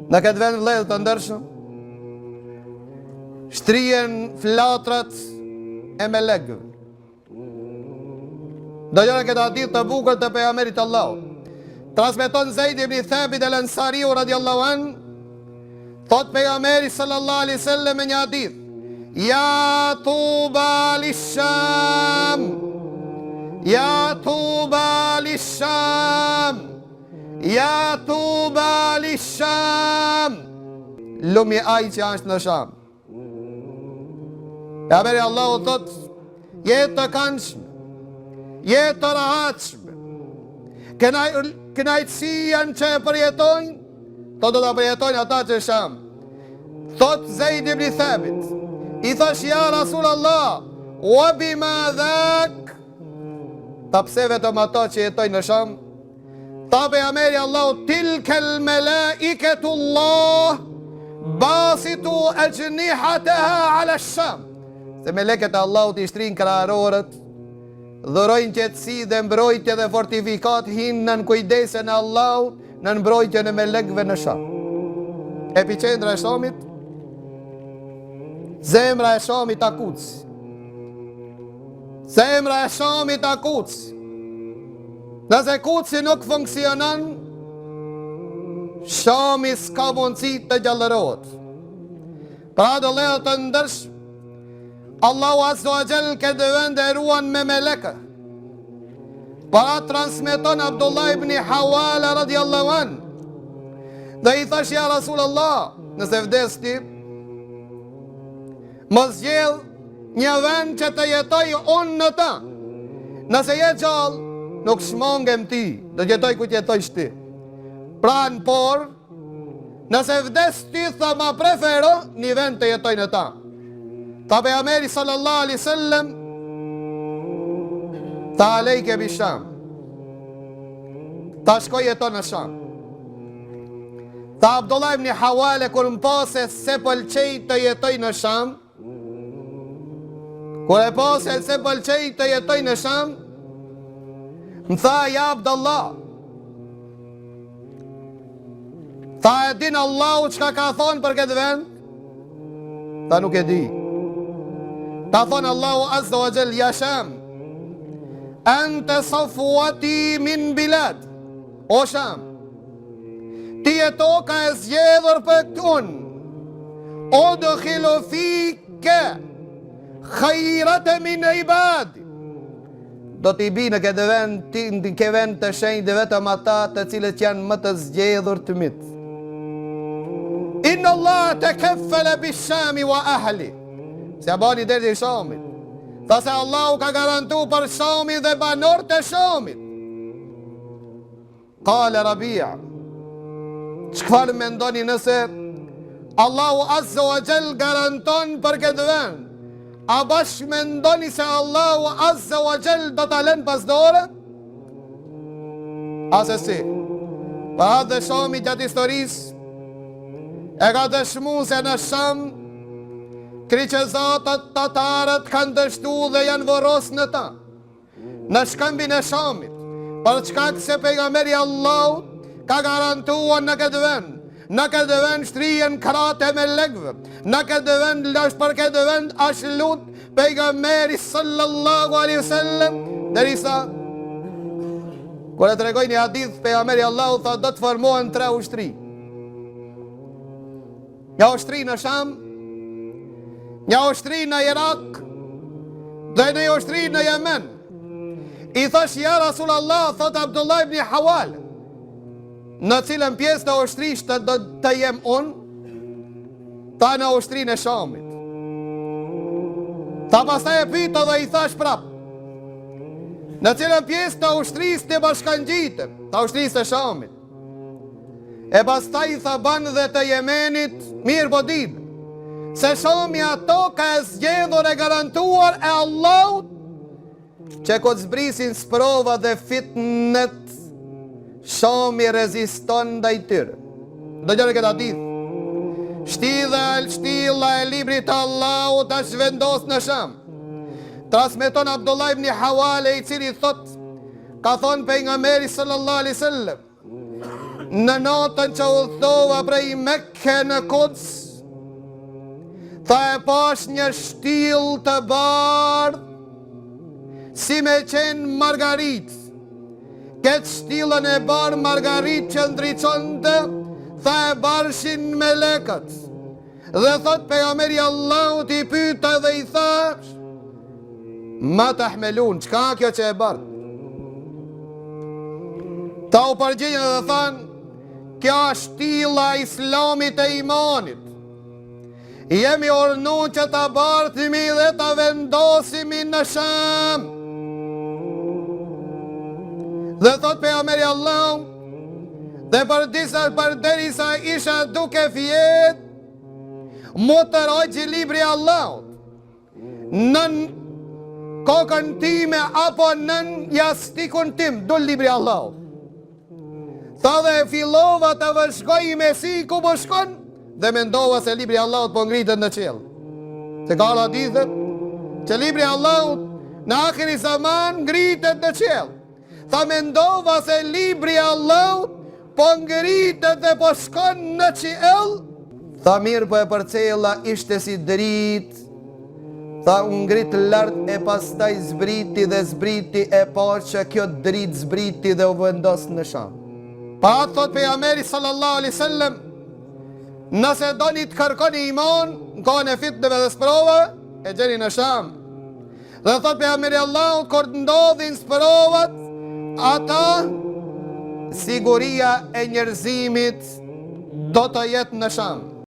Në këtë vend vëllezër të ndershëm, shtrihen flatrat e melekëve. Dëgjoni këtë hadith të bukur të pejgamberit Allahut. Transmeton Zeid ibn Thabit al-Ansariu radhiyallahu an, thot pejgamberi sallallahu alaihi wasallam në një hadith: Ya tuba lish-Sham, ya tuba lish-Sham, ya tuba lish-Sham. Lumi ai që është në Sham. Pejgamberi Allahu thot: jetë të këndshme, jetë të rahatshme, kënaqësia që e përjetojnë, do të përjetojnë ata që Sham. Thot Zeid ibn Thabit, i thash ja Rasul Allah, wa bima dhak, ta pse vetëm ata që jetojnë në Sham? Ta pejgamberi Allahu, tilkel melaiketullah basitu ajnihataha ala Sham. Se meleket e Allahut i shtrin krahërorët, dhurojnë qetësi dhe mbrojtje dhe fortifikat, hinë në kujdesen e Allahut, në mbrojtje në melekëve në Sham. Epicendra e Shamit, zemra e Shamit Akuc. Zemra e Shamit Akuc. Nëse Kuci nuk funksionon, Shami s'ka mundësi të gjallërohet. Pra do lejo të ndërsh, Allahu Azza wa Jall këtë vend e ruan me melekë. Para transmeton Abdullah ibn Hawala radhiyallahu an, dhe i thash ja Rasul Allah, nëse vdes ti, mos zgjedh një vend që të jetoj unë në ta. Nëse je gjallë, nuk shmangem ti, do jetoj ku jetojsh ti. Pran por, nëse vdes ti, tha ma prefero një vend të jetoj në ta. Ta pejgamberi sallallahu alaihi wasallam, ta alejke bi Sham, ta shkoj jeton në Sham. Ta Abdullah ibn Hawale, kur më pase se pëlqej të jetoj në Sham, kur e pase se pëlqej të jetoj në Sham, më tha, ja Abdullah, ta e din Allahu çka ka thonë për këtë vend? Ta nuk e di. Ta thonë Allahu Azza wa Jall, ja Sham, ante safwati min bilad. O Sham, ti e toka e zgjedhur për këtun, o dëkhilu fike khajrat min ibad. Do t'i bi në këtë vend, ti në këtë vend të shenjë dhe vetëm ata të cilët janë më të zgjedhur të mitë. Inna Allah të keffele bi Shami wa ahli. Se bani deri i Shamit. Tha se Allahu ka garantu për Shamit dhe banor të Shamit. Kale Rabia, çfarë mendoni nëse Allahu Azza wa Jall garanton për këtë vend? A bash mendoni se Allahu Azza wa Jall do ta lënë pas dore? Asesi. Pa dhe Shami gjatë historisë e ka dëshmu se në Sham kriqezatët tatarët kanë dështu dhe janë voros në ta, në shkëmbin e Shamit, për çkak se pejgamberi Allahu ka garantuar në këtë vend. Në këtë vend shtrihen krahët e melekëve. Në këtë vend, për këtë vend është lut pejgamberi sallallahu alaihi wasallam, derisa kur e tregoi një hadith pejgamberi Allahu tha do të formohen 3 ushtri. Një ushtri në Sham, një ushtri në Irak dhe një ushtri në Yemen. I thash ja Rasul Allah, thot Abdullah ibn Hawal, në cilën pjesë të ushtrisht të jem unë? Ta në ushtri në Shamit. Ta pastaj e pita dhe i thash prap, në cilën pjesë të ushtrisë të bashkangjitëm, të ushtrisë të Shamit. E pastaj i tha banë dhe të Jemenit, mirë po ditë, se Shami ato ka e zgjedhur e garantuar e Allahut, që këtë zbrisin sprova dhe fitnet, Shami reziston ndaj tyre. Do gjërë këtë hadith. Shtilla e librit të Allahut është vendos në Sham. Transmeton Abdullah ibn Hawale, i cili thot, ka thonë pejgamberi sallallahu alaihi wasallam, në natën që udhëtova prej Mekke në Kuds, tha e pash një shtill të bardh, si me qenë margarit. Këtë shtillën e bardh margarit që ndriçonte, tha e barshin melekët. Dhe thot pejgamberi Allahut i pyeta dhe i thash: ma tahmelun, çka kjo që e bardh? Ta u përgjigjen dhe thanë: kjo është shtilla e Islamit e imanit. Jemi urnu që ta bardhimi dhe ta vendosimi në Sham. Dhe thot pejgamberi Allahu, dhe përderisa isha duke fjet, mu të rojgji libri Allahut nën kokën time apo nën jastikun tim, dul libri Allahut. Tha dhe fillova të vëshkoj me si ku po shkon, dhe mendova se libri Allahut po ngritet në qiell. Se ka hadithet që libri Allahut në akhiri zaman ngritet në qiell. Tha mendova se libri Allahut po ngritet dhe po shkon në qiell. Tha mirë po e përcella ishte si dritë. Tha unë ngrit lart e pastaj zbriti dhe zbriti e pa që kjo dritë zbriti dhe u vendos në Sham. Pa atë thot pejgamberi sallallahu alaihi wasallam, nëse doni të kërkoni iman në kohën e fitnëve dhe sprova, e gjeni në Sham. Dhe thot pejgamberi Allahut, kur ndodhin sprovat, ata siguria e njerëzimit do të jetë në Sham.